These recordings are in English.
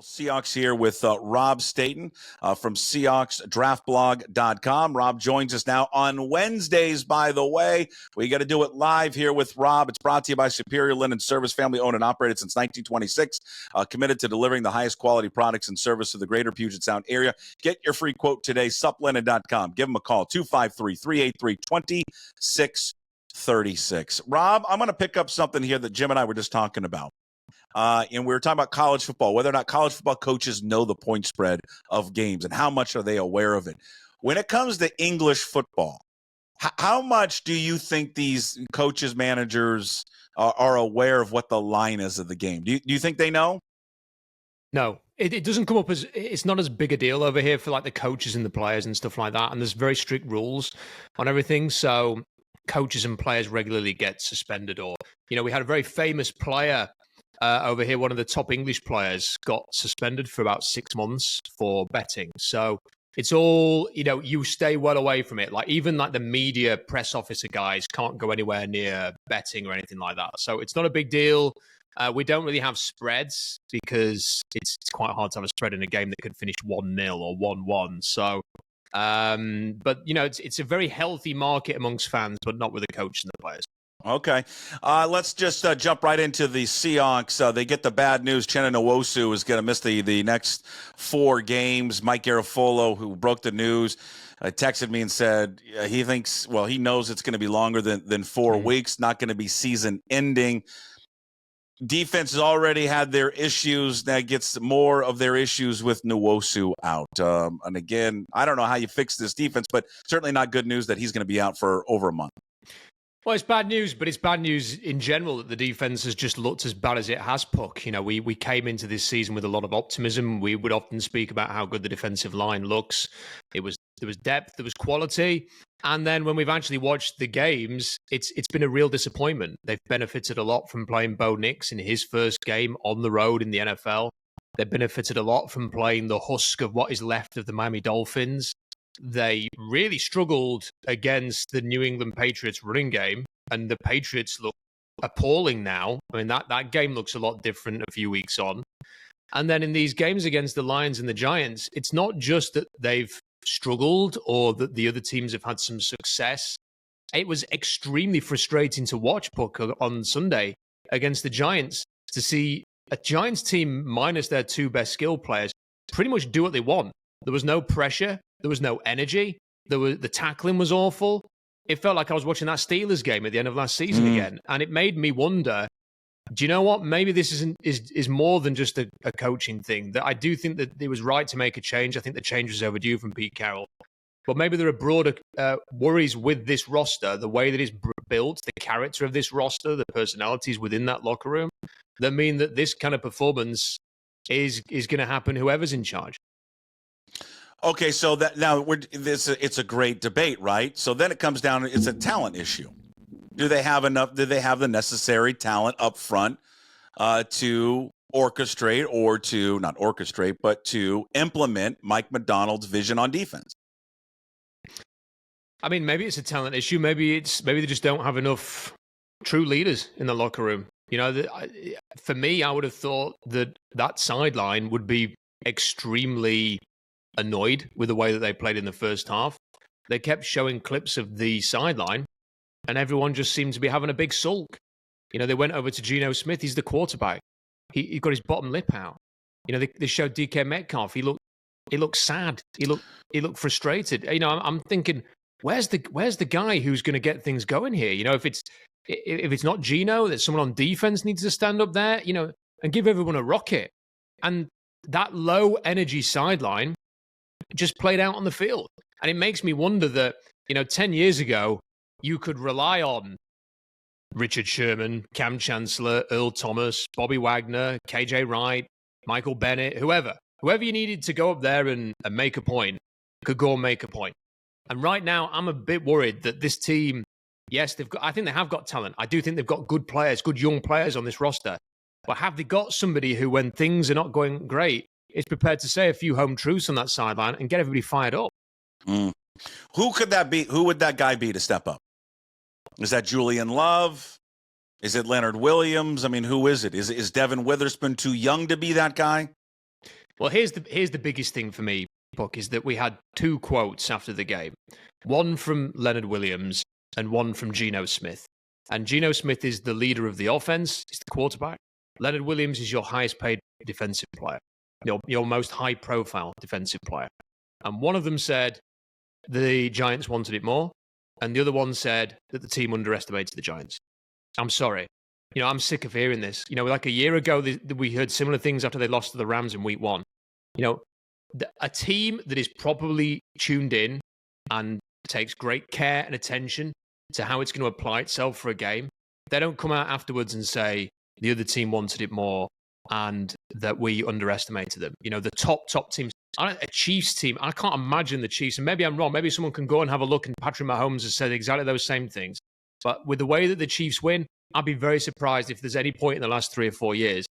Seahawks here with Rob Staton from SeahawksDraftBlog.com. Rob joins us now on Wednesdays, by the way. We got to do it live here with Rob. It's brought to you by Superior Linen Service, family owned and operated since 1926, committed to delivering the highest quality products and service to the greater Puget Sound area. Get your free quote today, suplinen.com. Give them a call, 253-383-2636. Rob, I'm going to pick up something here that Jim and I were just talking about. And we were talking about college football, whether or not college football coaches know the point spread of games and how much are they aware of it. When it comes to English football, how much do you think these coaches, managers are aware of what the line is of the game? Do you think they know? No, it doesn't come up as, it's not as big a deal over here for like the coaches and the players and stuff like that. And there's very strict rules on everything. So coaches and players regularly get suspended, or, we had a very famous player over here, one of the top English players got suspended for about 6 months for betting. So it's all, you stay well away from it. Like even like the media press officer guys can't go anywhere near betting or anything like that. So it's not a big deal. We don't really have spreads because it's quite hard to have a spread in a game that could finish 1-0 or 1-1. So, but it's a very healthy market amongst fans, but not with the coach and the players. Okay. Let's just jump right into the Seahawks. They get the bad news. Uchenna Nwosu is going to miss the next 4 games. Mike Garafolo, who broke the news, texted me and said he knows it's going to be longer than 4 weeks, not going to be season ending. Defense has already had their issues. That gets more of their issues with Nwosu out. And again, I don't know how you fix this defense, but certainly not good news that he's going to be out for over a month. Well, it's bad news, but it's bad news in general that the defense has just looked as bad as it has, Puck. We came into this season with a lot of optimism. We would often speak about how good the defensive line looks. There was depth, there was quality. And then when we've actually watched the games, it's been a real disappointment. They've benefited a lot from playing Bo Nix in his first game on the road in the NFL. They've benefited a lot from playing the husk of what is left of the Miami Dolphins. They really struggled against the New England Patriots running game, and the Patriots look appalling now. I mean, that game looks a lot different a few weeks on. And then in these games against the Lions and the Giants, it's not just that they've struggled or that the other teams have had some success. It was extremely frustrating to watch, Puck, on Sunday against the Giants, to see a Giants team minus their 2 best skill players pretty much do what they want. There was no pressure. There was no energy. The tackling was awful. It felt like I was watching that Steelers game at the end of last season again. And it made me wonder, do you know what? Maybe this is more than just a coaching thing. That I do think that it was right to make a change. I think the change was overdue from Pete Carroll. But maybe there are broader worries with this roster, the way that it's built, the character of this roster, the personalities within that locker room, that mean that this kind of performance is going to happen whoever's in charge. Okay, so that now it's a great debate, right? So then it comes down, it's a talent issue. Do they have enough? Do they have the necessary talent up front to orchestrate, or to not orchestrate, but to implement Mike Macdonald's vision on defense? I mean, maybe it's a talent issue. Maybe they just don't have enough true leaders in the locker room. For me, I would have thought that sideline would be extremely annoyed with the way that they played in the first half. They kept showing clips of the sideline, and everyone just seemed to be having a big sulk. They went over to Gino Smith. He's the quarterback. He got his bottom lip out. They showed DK Metcalf. He looked sad. He looked frustrated. I'm thinking, where's the guy who's going to get things going here? If it's not Gino, that someone on defense needs to stand up there, and give everyone a rocket. And that low energy sideline just played out on the field. And it makes me wonder that, 10 years ago, you could rely on Richard Sherman, Cam Chancellor, Earl Thomas, Bobby Wagner, KJ Wright, Michael Bennett, whoever you needed to go up there and make a point, could go and make a point. And right now, I'm a bit worried that this team, yes, I think they have got talent. I do think they've got good players, good young players on this roster. But have they got somebody who, when things are not going great, is prepared to say a few home truths on that sideline and get everybody fired up? Who could that be? Who would that guy be to step up? Is that Julian Love? Is it Leonard Williams? I mean, who is it? Is Devin Witherspoon too young to be that guy? Well, here's the biggest thing for me, Puck, is that we had two quotes after the game. One from Leonard Williams and one from Gino Smith. And Gino Smith is the leader of the offense. He's the quarterback. Leonard Williams is your highest paid defensive player, your most high profile defensive player. And one of them said the Giants wanted it more. And the other one said that the team underestimated the Giants. I'm sorry. I'm sick of hearing this. Like a year ago, we heard similar things after they lost to the Rams in week 1. A team that is properly tuned in and takes great care and attention to how it's going to apply itself for a game, they don't come out afterwards and say the other team wanted it more and that we underestimated them. The top teams, a Chiefs team, I can't imagine the Chiefs, and maybe I'm wrong, maybe someone can go and have a look and Patrick Mahomes has said exactly those same things. But with the way that the Chiefs win, I'd be very surprised if there's any point in the last 3 or 4 years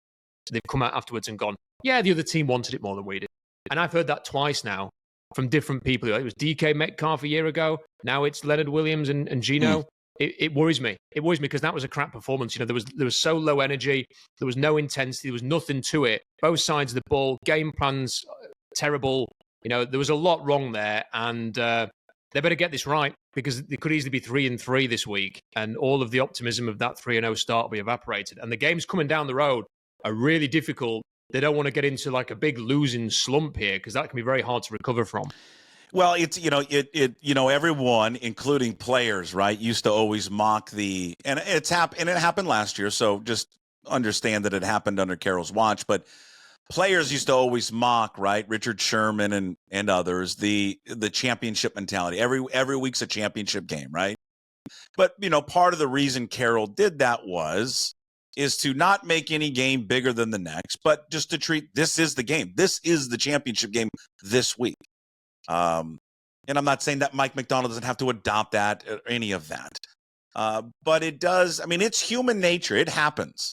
they've come out afterwards and gone, yeah, the other team wanted it more than we did. And I've heard that twice now from different people. It was DK Metcalf a year ago. Now it's Leonard Williams and Gino. It worries me. It worries me because that was a crap performance. There was so low energy. There was no intensity. There was nothing to it. Both sides of the ball, game plans, terrible. There was a lot wrong there. And they better get this right because they could easily be 3-3 this week. And all of the optimism of that 3-0 start will be evaporated. And the games coming down the road are really difficult. They don't want to get into like a big losing slump here because that can be very hard to recover from. Well, it's everyone, including players, right, used to always mock and it happened last year. So just understand that it happened under Carroll's watch. But players used to always mock, right, Richard Sherman and others, the championship mentality. Every week's a championship game, right? But part of the reason Carroll did that is to not make any game bigger than the next, but just to treat this is the game. This is the championship game this week. And I'm not saying that Mike McDonald doesn't have to adopt that or any of that. But it does. I mean, it's human nature. It happens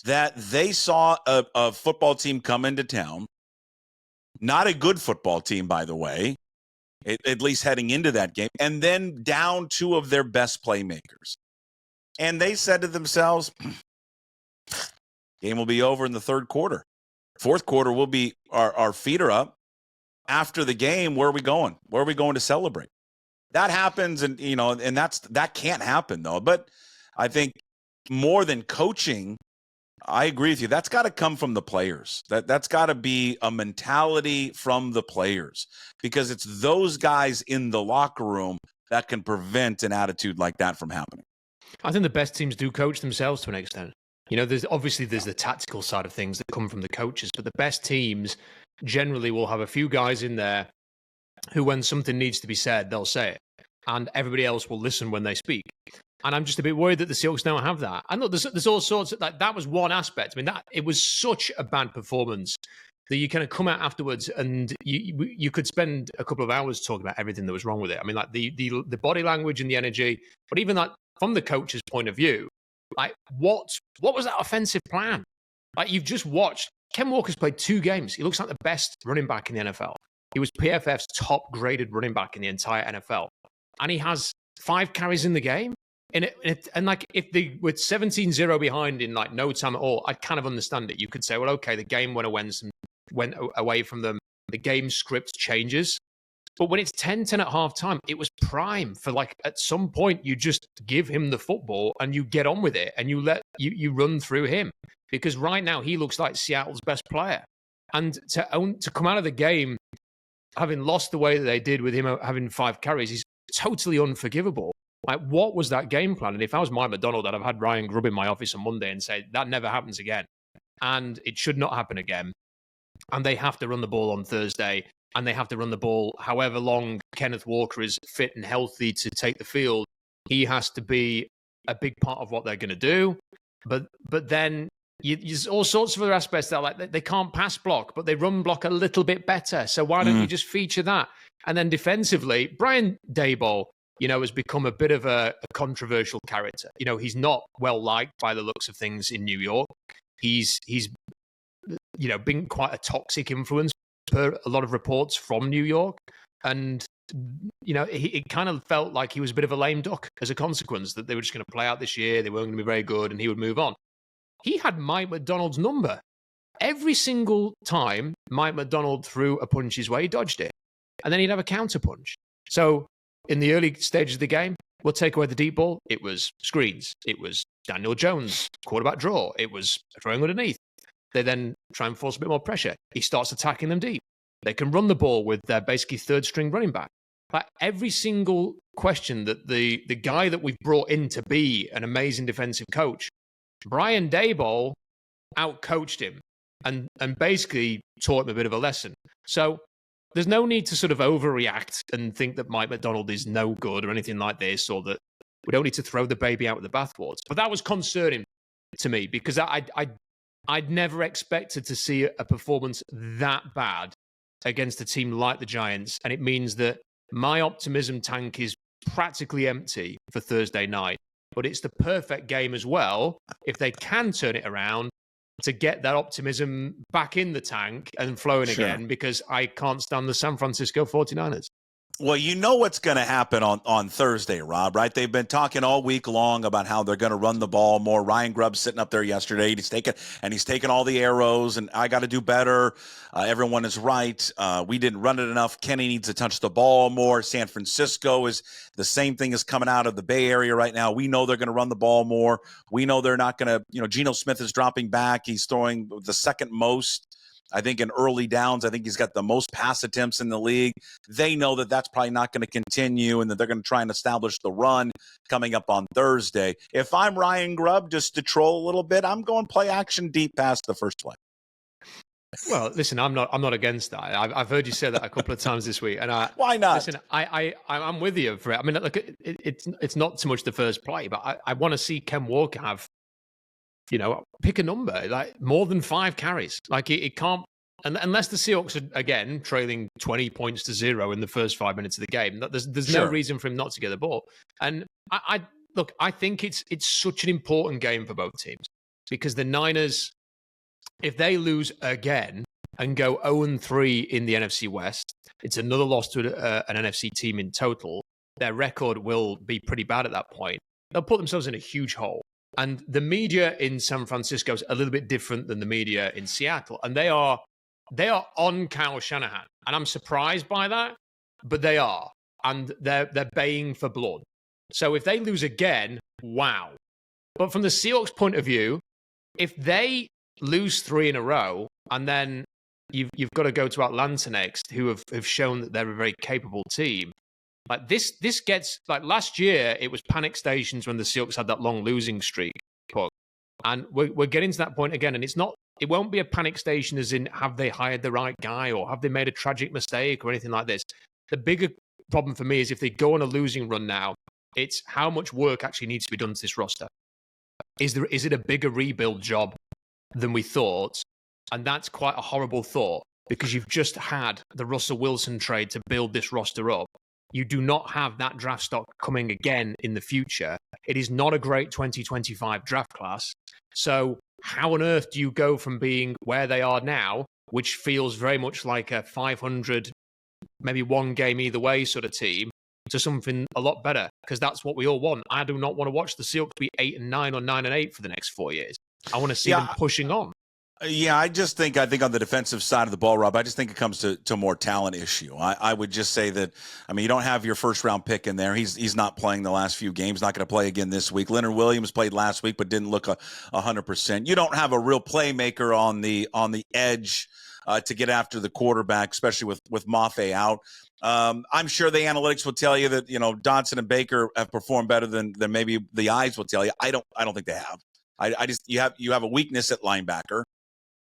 that they saw a football team come into town, not a good football team, by the way, at least heading into that game, and then down 2 of their best playmakers. And they said to themselves, game will be over in the third quarter. Fourth quarter will be our feet are up. After the game, where are we going? Where are we going to celebrate? That happens, and that can't happen though. But I think more than coaching, I agree with you. That's got to come from the players. That's got to be a mentality from the players because it's those guys in the locker room that can prevent an attitude like that from happening. I think the best teams do coach themselves to an extent. There's the tactical side of things that come from the coaches, but the best teams generally will have a few guys in there who, when something needs to be said, they'll say it, and everybody else will listen when they speak. And I'm just a bit worried that the Seahawks don't have that. And look, there's all sorts of that was one aspect. I mean, that it was such a bad performance that you kind of come out afterwards and you could spend a couple of hours talking about everything that was wrong with it. I mean, like the body language and the energy, but even that from the coach's point of view, like what was that offensive plan? Like you've just watched. Ken Walker's played 2 games. He looks like the best running back in the NFL. He was PFF's top graded running back in the entire NFL. And he has 5 carries in the game. And like if they were 17-0 behind in like no time at all, I'd kind of understand it. You could say, well, okay, the game went away from them. The game script changes. But when it's 10-10 at halftime, it was prime for like at some point you just give him the football and you get on with it and you run through him. Because right now he looks like Seattle's best player. And to come out of the game having lost the way that they did with him having 5 carries is totally unforgivable. Like, what was that game plan? And if I was Mike McDonald, I'd have had Ryan Grubb in my office on Monday and say, that never happens again. And it should not happen again. And they have to run the ball on Thursday. And they have to run the ball however long Kenneth Walker is fit and healthy to take the field. He has to be a big part of what they're going to do. But then there's all sorts of other aspects that are like they can't pass block, but they run block a little bit better. So why don't you just feature that? And then defensively, Brian Daboll, has become a bit of a controversial character. He's not well liked by the looks of things in New York. He's been quite a toxic influence per a lot of reports from New York. And, it kind of felt like he was a bit of a lame duck as a consequence, that they were just going to play out this year. They weren't going to be very good and he would move on. He had Mike McDonald's number. every single time Mike McDonald threw a punch his way, he dodged it. And then he'd have a counter punch. So in the early stages of the game, we'll take away the deep ball. It was screens. It was Daniel Jones, quarterback draw. It was throwing underneath. They then try and force a bit more pressure. He starts attacking them deep. They can run the ball with their basically third string running back. Like every single question that the guy that we've brought in to be an amazing defensive coach, Brian Daboll outcoached him and basically taught him a bit of a lesson. So there's no need to sort of overreact and think that Mike McDonald is no good or anything like this, or that we don't need to throw the baby out with the bathwater. But that was concerning to me because I'd never expected to see a performance that bad against a team like the Giants. And it means that my optimism tank is practically empty for Thursday night. But it's the perfect game as well, if they can turn it around, to get that optimism back in the tank and flowing again, because I can't stand the San Francisco 49ers. Well, you know what's going to happen on Thursday, Rob, right? They've been talking all week long about how they're going to run the ball more. Ryan Grubb sitting up there yesterday. He's taking all the arrows, and I got to do better. Everyone is right. We didn't run it enough. Kenny needs to touch the ball more. San Francisco is the same thing as coming out of the Bay Area right now. We know they're going to run the ball more. We know they're not going to, Gino Smith is dropping back. He's throwing the second most, I think, in early downs. I think he's got the most pass attempts in the league. They know that that's probably not going to continue and that they're going to try and establish the run coming up on Thursday. If I'm Ryan Grubb, just to troll a little bit, I'm going play action deep past the first play. Well, listen, I'm not against that. I've heard you say that a couple of times this week, and why not? Listen, I'm with you for it. I mean, look, it's not so much the first play, but I want to see Ken Walker have, pick a number, like more than 5 carries. Like it can't, unless the Seahawks are again trailing 20 points to 0 in the first 5 minutes of the game. There's no reason for him not to get the ball. And I think it's such an important game for both teams, because the Niners, if they lose again and go 0-3 in the NFC West, it's another loss to an NFC team in total. Their record will be pretty bad at that point. They'll put themselves in a huge hole. And the media in San Francisco is a little bit different than the media in Seattle. And they are on Kyle Shanahan. And I'm surprised by that, but they are. And they're baying for blood. So if they lose again, wow. But from the Seahawks point of view, if they lose 3 in a row, and then you've got to go to Atlanta next, who have shown that they're a very capable team. Like this gets, like last year, it was panic stations when the Seahawks had that long losing streak. And we're getting to that point again, and it won't be a panic station as in, have they hired the right guy or have they made a tragic mistake or anything like this. The bigger problem for me is if they go on a losing run now, it's how much work actually needs to be done to this roster. Is it a bigger rebuild job than we thought? And that's quite a horrible thought, because you've just had the Russell Wilson trade to build this roster up. You do not have that draft stock coming again in the future. It is not a great 2025 draft class. So how on earth do you go from being where they are now, which feels very much like a 500, maybe one game either way sort of team, to something a lot better? Because that's what we all want. I do not want to watch the Seahawks be 8-9 or 9-8 for the next 4 years. I want to see them pushing on. Yeah, I think on the defensive side of the ball, Rob, I just think it comes to more talent issue. I would just say that, you don't have your first round pick in there. He's not playing the last few games, not going to play again this week. Leonard Williams played last week, but didn't look 100%. You don't have a real playmaker on the edge to get after the quarterback, especially with Mafe out. I'm sure the analytics will tell you that, Dotson and Baker have performed better than maybe the eyes will tell you. I don't think they have. You have a weakness at linebacker.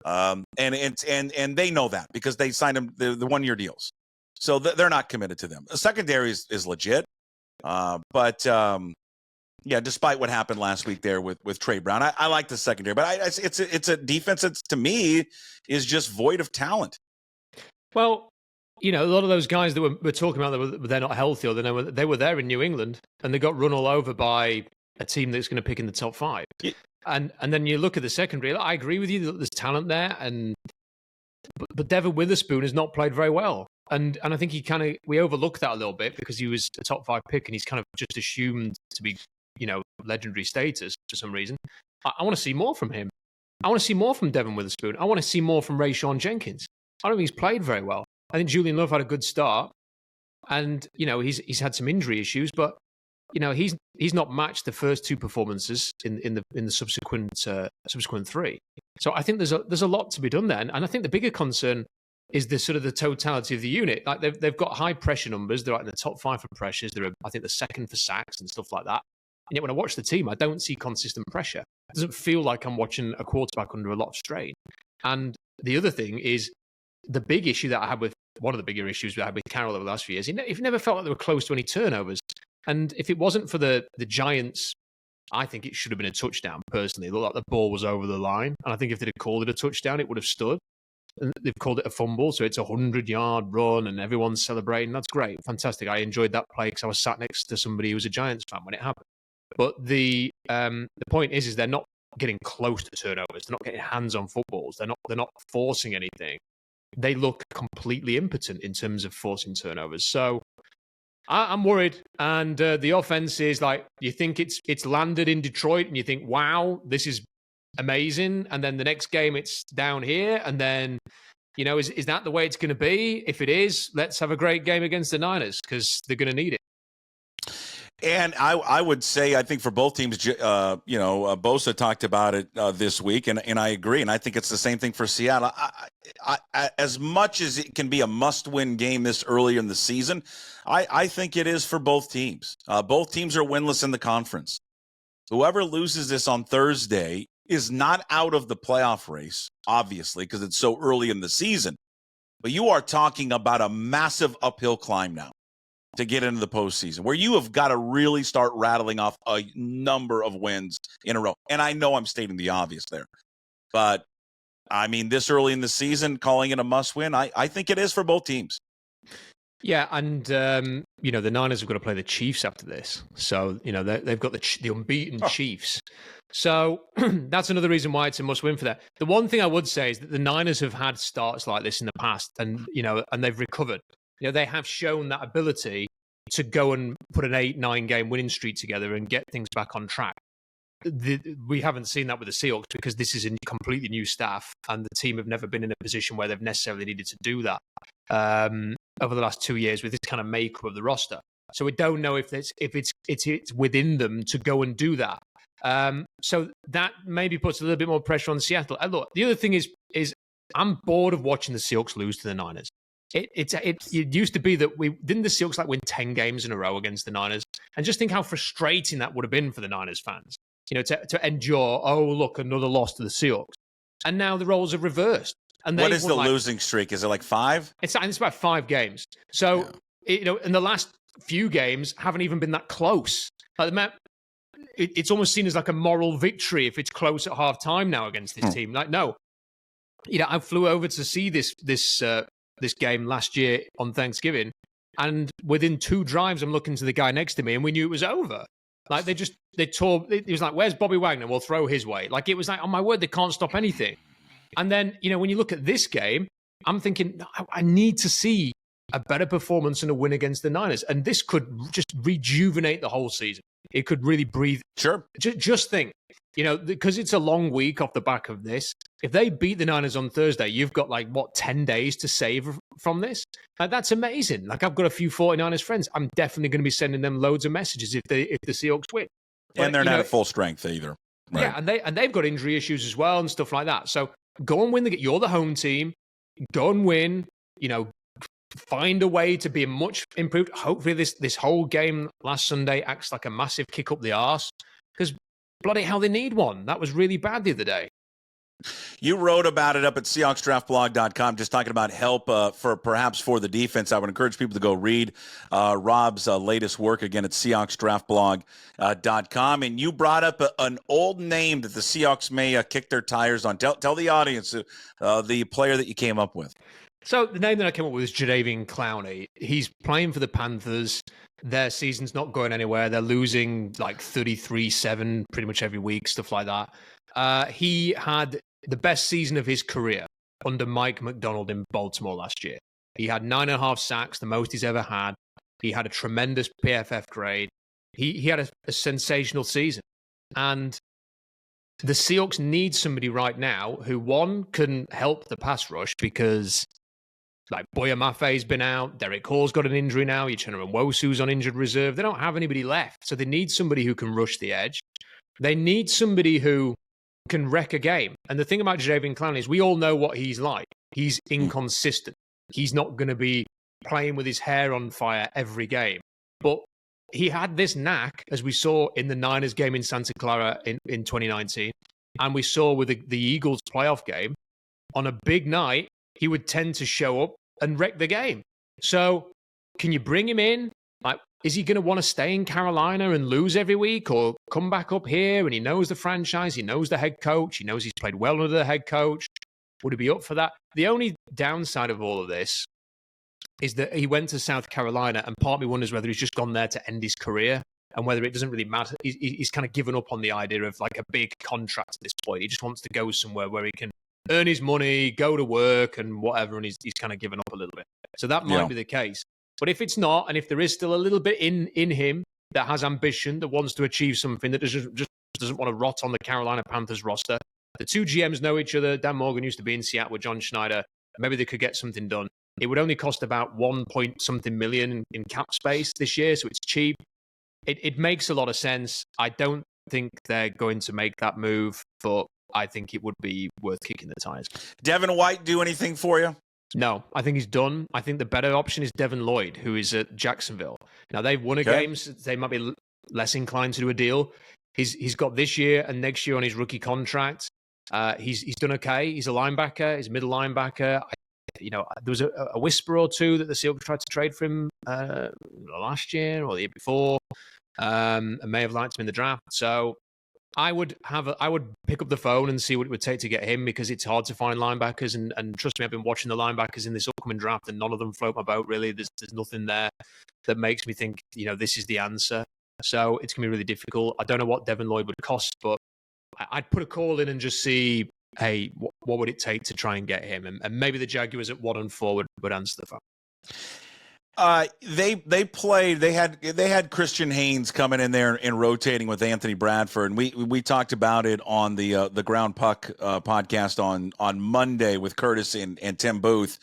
And they know that because they signed them the 1-year deals. So they're not committed to them. The secondary is legit. But despite what happened last week there with Trey Brown, I like the secondary, but it's a defense that to me is just void of talent. Well, a lot of those guys that we're talking about, they're not healthy, or they were there in New England and they got run all over by a team that's going to pick in the top 5. Yeah. And then you look at the secondary. I agree with you that there's talent there, but Devin Witherspoon has not played very well, and I think we overlook that a little bit because he was a top 5 pick and he's kind of just assumed to be legendary status for some reason. I want to see more from him. I want to see more from Devin Witherspoon. I want to see more from Rayshawn Jenkins. I don't think he's played very well. I think Julian Love had a good start, and he's had some injury issues, but he's not matched the first two performances in the subsequent three. So I think there's a lot to be done there, and I think the bigger concern is the sort of the totality of the unit. Like they've got high pressure numbers. They're like in the top 5 for pressures. I think the second for sacks and stuff like that. And yet when I watch the team, I don't see consistent pressure. It doesn't feel like I'm watching a quarterback under a lot of strain. And the other thing is the big issue that I had with one of the bigger issues I had with Carroll over the last few years. He never felt like they were close to any turnovers. And if it wasn't for the Giants, I think it should have been a touchdown, personally. It looked like the ball was over the line. And I think if they'd have called it a touchdown, it would have stood. And they've called it a fumble, so it's a 100-yard run and everyone's celebrating. That's great. Fantastic. I enjoyed that play because I was sat next to somebody who was a Giants fan when it happened. But the point is they're not getting close to turnovers. They're not getting hands on footballs. They're not forcing anything. They look completely impotent in terms of forcing turnovers. So I'm worried. And the offense is like, you think it's landed in Detroit and you think, wow, this is amazing. And then the next game it's down here. And then, is that the way it's going to be? If it is, let's have a great game against the Niners because they're going to need it. And I would say, I think for both teams, Bosa talked about it this week, and I agree. And I think it's the same thing for Seattle. I, as much as it can be a must-win game this early in the season, I think it is for both teams. Both teams are winless in the conference. Whoever loses this on Thursday is not out of the playoff race, obviously, because it's so early in the season. But you are talking about a massive uphill climb now to get into the postseason, where you have got to really start rattling off a number of wins in a row. And I know I'm stating the obvious there, but I mean, this early in the season, calling it a must-win, I think it is for both teams. Yeah, and the Niners have got to play the Chiefs after this, so they've got the unbeaten Chiefs. So that's another reason why it's a must-win for them. The one thing I would say is that the Niners have had starts like this in the past, and they've recovered. They have shown that ability to go and put an 8-9 game winning streak together and get things back on track. We haven't seen that with the Seahawks because this is a completely new staff and the team have never been in a position where they've necessarily needed to do that over the last 2 years with this kind of makeup of the roster. So we don't know if it's within them to go and do that. So that maybe puts a little bit more pressure on Seattle. And look, the other thing is I'm bored of watching the Seahawks lose to the Niners. It used to be that didn't the Seahawks win 10 games in a row against the Niners, and just think how frustrating that would have been for the Niners fans, to endure. Oh, look, another loss to the Seahawks, and now the roles are reversed. And what is the losing streak? Is it like 5? It's about 5 games. So in the last few games haven't even been that close. It's almost seen as like a moral victory if it's close at half time now against this team. Like, no, I flew over to see this game last year on Thanksgiving, and within 2 drives, I'm looking to the guy next to me, and we knew it was over. Like they tore. It was like, "Where's Bobby Wagner? We'll throw his way." Like it was like, "Oh my word, they can't stop anything." And then when you look at this game, I'm thinking, I need to see a better performance and a win against the Niners, and this could just rejuvenate the whole season. It could really breathe. Sure. Just think, because it's a long week off the back of this. If they beat the Niners on Thursday, you've got 10 days to save from this. That's amazing. I've got a few 49ers friends. I'm definitely going to be sending them loads of messages if the Seahawks win. And they're not at full strength either. Right? Yeah, and they've got injury issues as well and stuff like that. So go and win you're the home team. Go and win. Find a way to be much improved. Hopefully this whole game last Sunday acts like a massive kick up the arse, because bloody hell, they need one. That was really bad the other day. You wrote about it up at SeahawksDraftBlog.com, just talking about help for the defense. I would encourage people to go read Rob's latest work again at SeahawksDraftBlog.com. And you brought up an old name that the Seahawks may kick their tires on. Tell the audience the player that you came up with. So the name that I came up with is Jadeveon Clowney. He's playing for the Panthers. Their season's not going anywhere. They're losing 33-7 pretty much every week, stuff like that. He had the best season of his career under Mike McDonald in Baltimore last year. He had 9.5 sacks, the most he's ever had. He had a tremendous PFF grade. He had a sensational season. And the Seahawks need somebody right now who, one, can help the pass rush because, like, Boya Maffei's been out, Derek Hall's got an injury now, Uchenna Nwosu's on injured reserve. They don't have anybody left, so they need somebody who can rush the edge. They need somebody who can wreck a game. And the thing about Jadeveon Clowney is we all know what he's like. He's inconsistent. He's not going to be playing with his hair on fire every game. But he had this knack, as we saw in the Niners game in Santa Clara in 2019, and we saw with the Eagles playoff game. On a big night, he would tend to show up and wreck the game. So can you bring him in? Like, is he going to want to stay in Carolina and lose every week, or come back up here? And he knows the franchise, he knows the head coach, he knows he's played well under the head coach. Would he be up for that? The only downside of all of this is that he went to South Carolina, and part of me wonders whether he's just gone there to end his career and whether it doesn't really matter. He's kind of given up on the idea of like a big contract at this point. He just wants to go somewhere where he can earn his money, go to work and whatever, and he's kind of given up a little bit. So that might be the case. But if it's not, and if there is still a little bit in him that has ambition, that wants to achieve something, that just doesn't want to rot on the Carolina Panthers roster, the two GMs know each other. Dan Morgan used to be in Seattle with John Schneider. Maybe they could get something done. It would only cost about 1 point something million in cap space this year, so it's cheap. It makes a lot of sense. I don't think they're going to make that move, but I think it would be worth kicking the tires. Devin White do anything for you? No, I think he's done. I think the better option is Devin Lloyd, who is at Jacksonville. Now, they've won a game, so they might be less inclined to do a deal. He's got this year and next year on his rookie contract. He's done okay. He's a linebacker. He's a middle linebacker. There was a whisper or two that the Seahawks tried to trade for him last year or the year before, and may have liked him in the draft. So I would pick up the phone and see what it would take to get him, because it's hard to find linebackers. And trust me, I've been watching the linebackers in this upcoming draft, and none of them float my boat, really. There's nothing there that makes me think, this is the answer. So it's going to be really difficult. I don't know what Devin Lloyd would cost, but I'd put a call in and just see, hey, what would it take to try and get him? And maybe the Jaguars at 1-4 would answer the phone. They had Christian Haynes coming in there and rotating with Anthony Bradford, and we talked about it on the Ground Puck podcast on Monday with Curtis and Tim Booth.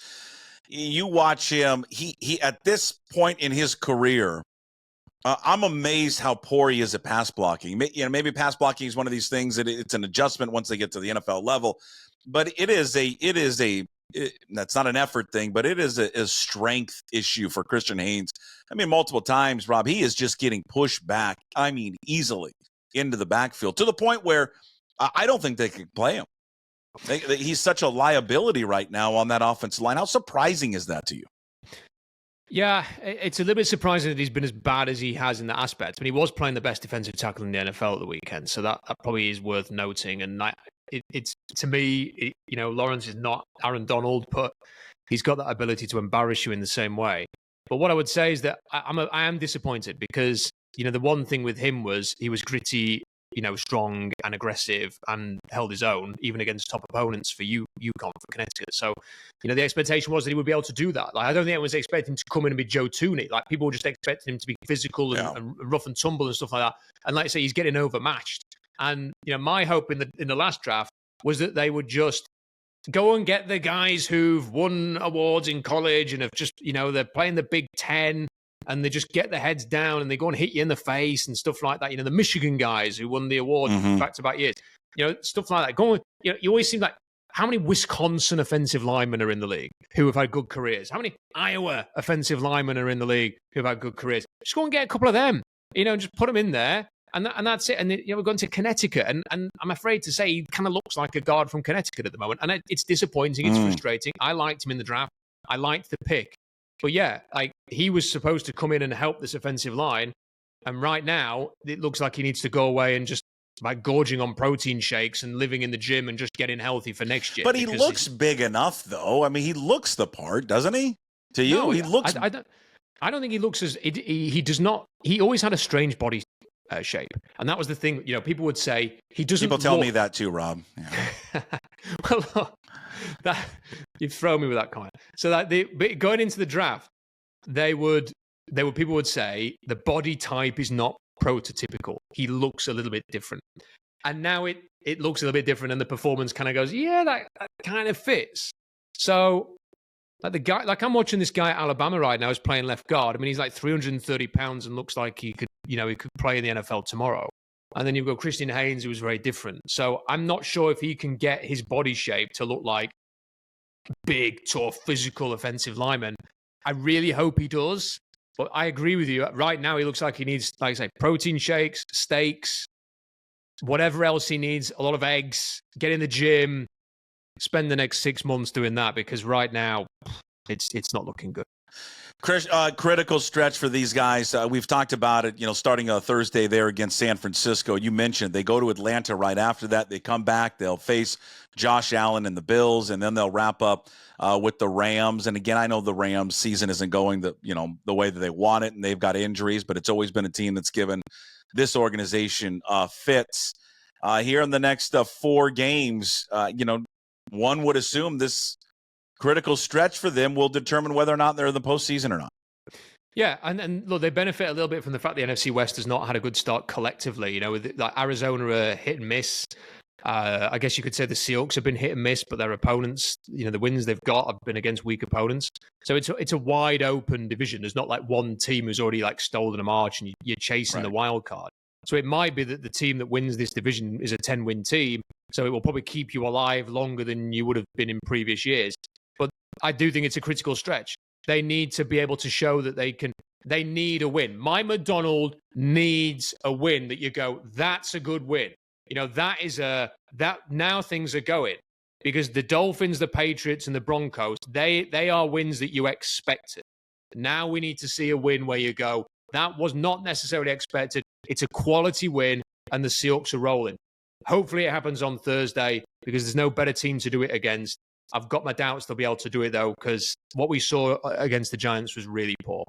You watch him; he at this point in his career, I'm amazed how poor he is at pass blocking. Maybe pass blocking is one of these things that it's an adjustment once they get to the NFL level, but that's not an effort thing, but it is a strength issue for Christian Haynes. I mean, multiple times, Rob, he is just getting pushed back, easily into the backfield, to the point where I don't think they can play him. He's such a liability right now on that offensive line. How surprising is that to you? Yeah, it's a little bit surprising that he's been as bad as he has in that aspect. I mean, he was playing the best defensive tackle in the NFL at the weekend, so that probably is worth noting. And it's to me, Lawrence is not Aaron Donald, but he's got that ability to embarrass you in the same way. But what I would say is that I am disappointed, because the one thing with him was he was gritty, strong and aggressive, and held his own even against top opponents for UConn, for Connecticut. So, the expectation was that he would be able to do that. Like, I don't think anyone was expecting to come in and be Joe Tooney. Like, people were just expecting him to be physical and rough and tumble and stuff like that. And like I say, he's getting overmatched. And my hope in the last draft was that they would just go and get the guys who've won awards in college and have just, they're playing the Big Ten, and they just get their heads down and they go and hit you in the face and stuff like that. The Michigan guys who won the award back-to-back years, stuff like that. Go on, you always seem like, how many Wisconsin offensive linemen are in the league who have had good careers? How many Iowa offensive linemen are in the league who have had good careers? Just go and get a couple of them, and just put them in there. And that's it. And we're going to Connecticut, and I'm afraid to say he kind of looks like a guard from Connecticut at the moment. And it's disappointing. It's frustrating. I liked him in the draft. I liked the pick. But yeah, he was supposed to come in and help this offensive line. And right now, it looks like he needs to go away and just gorging on protein shakes and living in the gym and just getting healthy for next year. But he looks big enough, though. I mean, he looks the part, doesn't he? To you, he looks. I don't think he looks as he does not. He always had a strange body shape, and that was the thing. People would say he doesn't. People tell me that too, Rob. Yeah. Well, that you throw me with that comment. So that going into the draft, people would say the body type is not prototypical. He looks a little bit different. And now it looks a little bit different, and the performance kind of goes, yeah, that kind of fits. So, like I'm watching this guy at Alabama right now who's playing left guard. I mean, he's like 330 pounds and looks like he could play in the NFL tomorrow. And then you've got Christian Haynes, who was very different. So I'm not sure if he can get his body shape to look like big, tough, physical offensive lineman. I really hope he does. But I agree with you. Right now, he looks like he needs, like I say, protein shakes, steaks, whatever else he needs, a lot of eggs, get in the gym, spend the next 6 months doing that, because right now it's not looking good. Critical stretch for these guys. We've talked about it, starting Thursday there against San Francisco. You mentioned they go to Atlanta right after that. They come back. They'll face Josh Allen and the Bills, and then they'll wrap up with the Rams. And again, I know the Rams season isn't going the way that they want it, and they've got injuries, but it's always been a team that's given this organization fits. Here in the next 4 games, one would assume this critical stretch for them will determine whether or not they're in the postseason or not. Yeah, and look, they benefit a little bit from the fact the NFC West has not had a good start collectively. With like Arizona are hit and miss. I guess you could say the Seahawks have been hit and miss, but their opponents, the wins they've got have been against weak opponents. So it's a wide open division. There's not like one team who's already like stolen a march and you're chasing the wild card. So it might be that the team that wins this division is a 10-win team. So it will probably keep you alive longer than you would have been in previous years. But I do think it's a critical stretch. They need to be able to show that they need a win. Mike McDonald needs a win that you go, that's a good win. That now things are going, because the Dolphins, the Patriots, and the Broncos, they are wins that you expected. Now we need to see a win where you go, that was not necessarily expected. It's a quality win, and the Seahawks are rolling. Hopefully it happens on Thursday, because there's no better team to do it against. I've got my doubts they'll be able to do it, though, because what we saw against the Giants was really poor.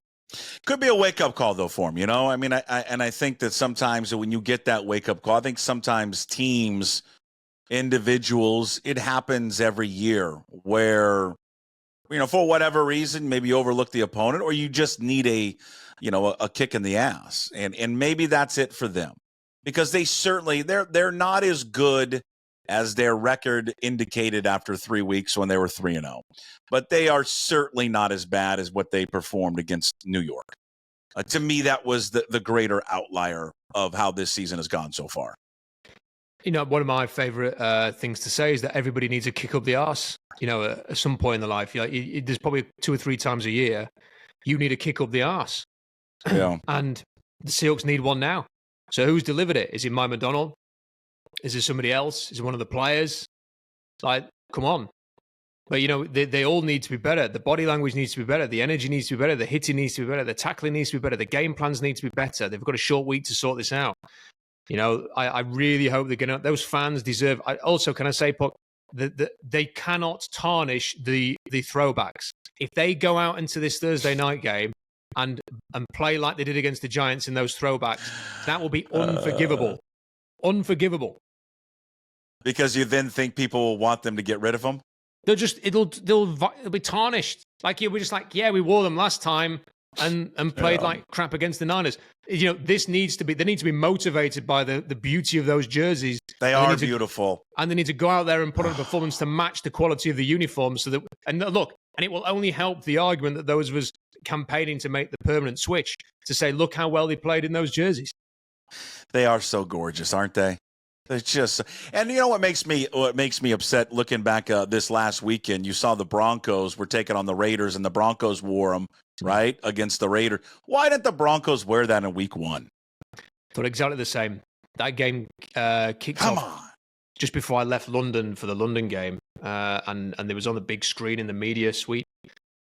Could be a wake-up call, though, for them, I mean, I think that sometimes when you get that wake-up call, I think sometimes teams, individuals, it happens every year where, for whatever reason, maybe you overlook the opponent, or you just need a kick in the ass. And maybe that's it for them, because they're not as good as their record indicated after 3 weeks when they were 3-0. But they are certainly not as bad as what they performed against New York. To me, that was the greater outlier of how this season has gone so far. One of my favorite things to say is that everybody needs a kick up the arse. At some point in their life, there's probably 2 or 3 times a year you need a kick up the arse. Yeah. And the Seahawks need one now. So who's delivered it? Is it Mike McDonald? Is it somebody else? Is it one of the players? Like, come on. But, they all need to be better. The body language needs to be better. The energy needs to be better. The hitting needs to be better. The tackling needs to be better. The game plans need to be better. They've got a short week to sort this out. I really hope they're going to. Those fans deserve. Can I say, Puck, that they cannot tarnish the throwbacks. If they go out into this Thursday night game and play like they did against the Giants in those throwbacks, that will be unforgivable. Unforgivable. Because you then think people will want them to get rid of them? It'll be tarnished. Like, we're just like, yeah, we wore them last time and played like crap against the Niners. They need to be motivated by the beauty of those jerseys. They are beautiful. And they need to go out there and put on a performance to match the quality of the uniform, so that, and look, and it will only help the argument that those was campaigning to make the permanent switch, to say, look how well they played in those jerseys. They are so gorgeous, aren't they? They're just, and what makes me upset looking back this last weekend, you saw the Broncos were taking on the Raiders, and the Broncos wore them, right, against the Raiders. Why didn't the Broncos wear that in week 1? Thought exactly the same. That game kicked off just before I left London for the London game, and it was on the big screen in the media suite.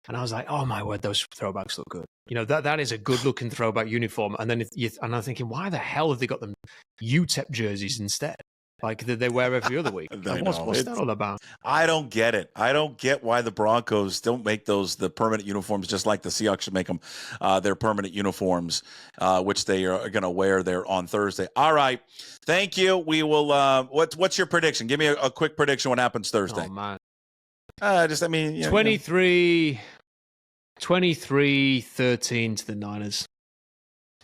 And I was like, oh my word, those throwbacks look good. That is a good looking throwback uniform. And then and I'm thinking, why the hell have they got them UTEP jerseys instead? Like they wear every other week. What's that all about? I don't get it. I don't get why the Broncos don't make the permanent uniforms, just like the Seahawks should make them their permanent uniforms, which they are going to wear there on Thursday. All right. Thank you. We will. What's your prediction? Give me a quick prediction. What happens Thursday? Oh, man. 23-13 to the Niners.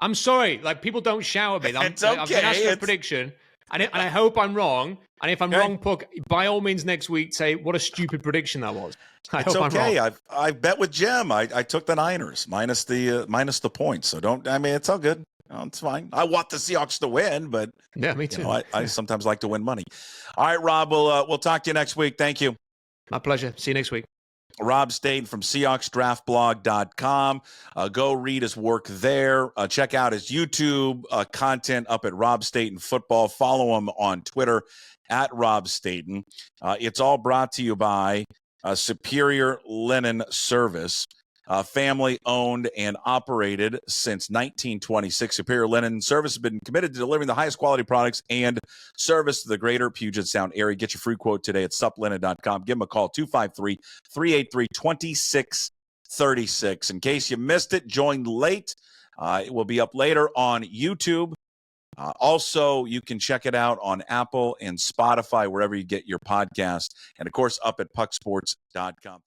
I'm sorry, like, people don't shout at me. It's okay. I've been asked for a prediction, And I hope I'm wrong. And if I'm Okay. wrong, Puck, by all means, next week, say what a stupid prediction that was. It's okay. I bet with Jim. I took the Niners minus the points. So it's all good. It's fine. I want the Seahawks to win, but yeah, me too. I sometimes like to win money. All right, Rob, we'll talk to you next week. Thank you. My pleasure. See you next week. Rob Staton from SeahawksDraftBlog.com. Go read his work there. Check out his YouTube content up at Rob Staton Football. Follow him on Twitter at Rob Staton. It's all brought to you by Superior Linen Service. Family owned and operated since 1926. Superior Linen Service has been committed to delivering the highest quality products and service to the greater Puget Sound area. Get your free quote today at suplinen.com. Give them a call, 253-383-2636. In case you missed it, joined late, it will be up later on YouTube. Also, you can check it out on Apple and Spotify, wherever you get your podcast, and, of course, up at pucksports.com.